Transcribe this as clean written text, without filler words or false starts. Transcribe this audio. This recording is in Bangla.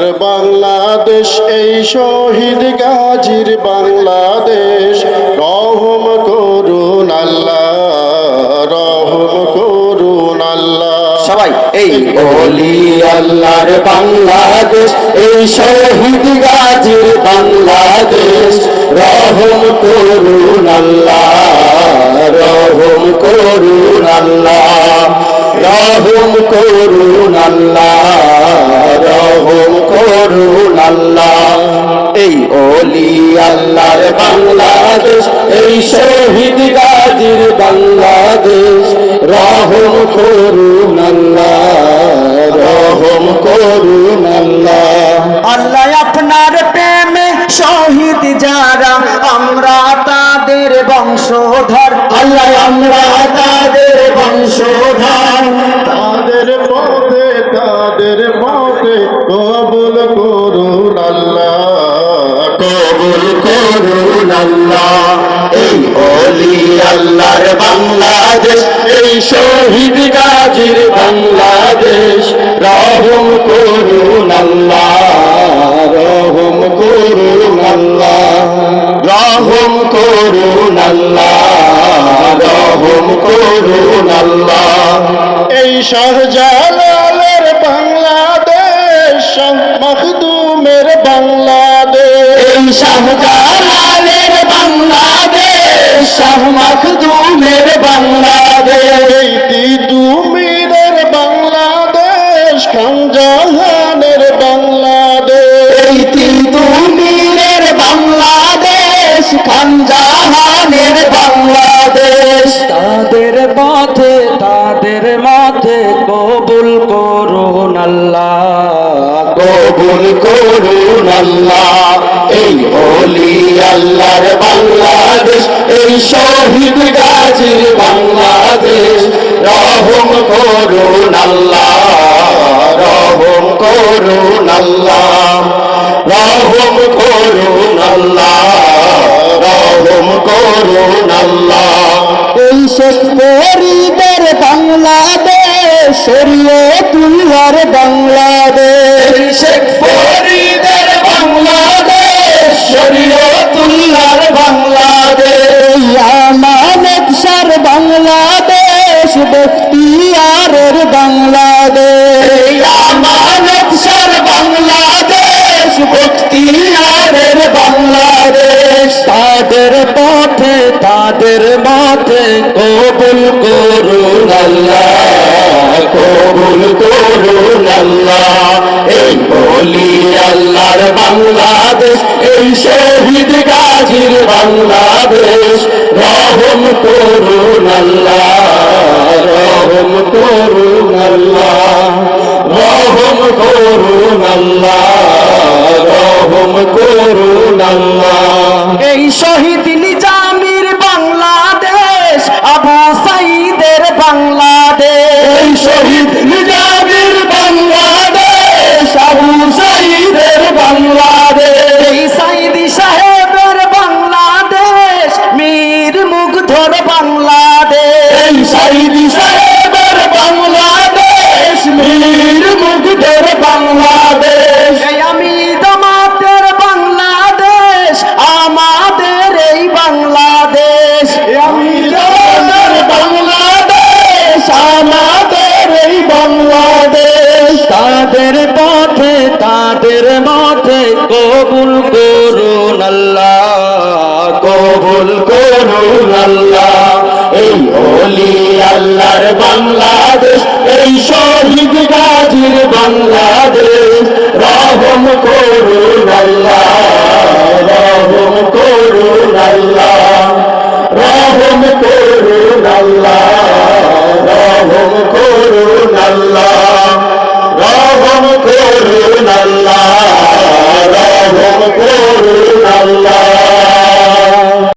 আল্লাহর বাংলাদেশ এই শহীদ গাজীর বাংলাদেশ রহম করুন আল্লাহ, রহম করুন আল্লাহ। সবাই এই ওলি আল্লাহর বাংলাদেশ এই শহীদ গাজীর বাংলাদেশ রহম করুন আল্লাহ, রহম করুন আল্লাহ, রহম করুন আল্লাহ, রহম করুন আল্লাহ। এই ওলি আল্লাহর বাংলাদেশ এই শহীদ গাজীর বাংলাদেশ রহম করুন আল্লাহ, রহম করুন আল্লাহ। আল্লাহ আপনার প্রেমে শহীদ যারা আমরা তাদের বংশধর, আল্লাহ আমরা তাদের বংশধর, তাদের পথে কবুল করুন আল্লাহ, কবুল করুন আল্লাহ। এই ওলি আল্লাহর বাংলাদেশ এই শহীদ গাজীর বাংলাদেশ রহম করুন আল্লাহ, রহম করুন আল্লাহ, রহম করুন আল্লাহ, রহম করুন আল্লাহ। এই শাহজালালের বাংলাদেশ, শাহ মখদুমের বাংলাদেশ, এই শাহজালালের বাংলাদেশ, শাহ মখদুমের বাংলাদেশ, এই তিতুমিরের বাংলাদেশ, খানজাহানের বাংলাদেশ, এই তিতুমিরের বাংলাদেশ, খানজাহানের বাংলাদেশ। তাদের মাঝে কবুল করুন আল্লাহ, কবুল করুন আল্লাহ। এই ওলি আল্লাহর বাংলাদেশ এই শহীদ গাজীর বাংলাদেশ রহম করুন আল্লাহ, রহম করুন আল্লাহ, রহম করুন আল্লাহ, রহম করুন আল্লাহ। এই শেখ ফরিদের বাংলাদেশ শরীয়তুল্লাহর বাংলাদেশ, শেখ ফরিদের বাংলাদেশ শরীয়তুল্লাহর বাংলাদেশ, আমানত শাহর বাংলাদেশ বখতিয়ারের বাংলাদেশ, আমানত শাহর বাংলাদেশ বখতিয়ারের বাংলাদেশ। তাদের পথে কবুল করুন আল্লাহ, কবুল করুন আল্লাহ। এই ওলি আল্লাহর বাংলাদেশ এই শহীদ গাজীর বাংলাদেশ রহম করুন আল্লাহ, রহম করুন আল্লাহ, রহম করুন আল্লাহ, রহম করুন আল্লাহ। এই শহীদ নিজামীর বাংলাদেশ আবু সাইদের বাংলাদেশ, এই শহীদ নিজামীর বাংলাদেশ আবু সাইদের বাংলাদেশ, এই সাইদি সাহেবের বাংলাদেশ মীর মুগ্ধর বাংলাদেশ, এই সাইদি সাহেবের বাংলাদেশ মীর মুগ্ধর বাংলাদেশ, এই আমি জামাতের বাংলাদেশ আমাদের এই বাংলাদেশ, আমি জামাতের বাংলাদেশ আমাদের এই বাংলাদেশ। তাদের মধ্যে কবুল করুন আল্লাহ, কবুল করুন আল্লাহ। এই ওলি আল্লাহর বাংলাদেশ এই শহীদ গাজীর বাংলাদেশ রহম করুন আল্লাহ, রহম করুন আল্লাহ, রহম করুন আল্লাহ,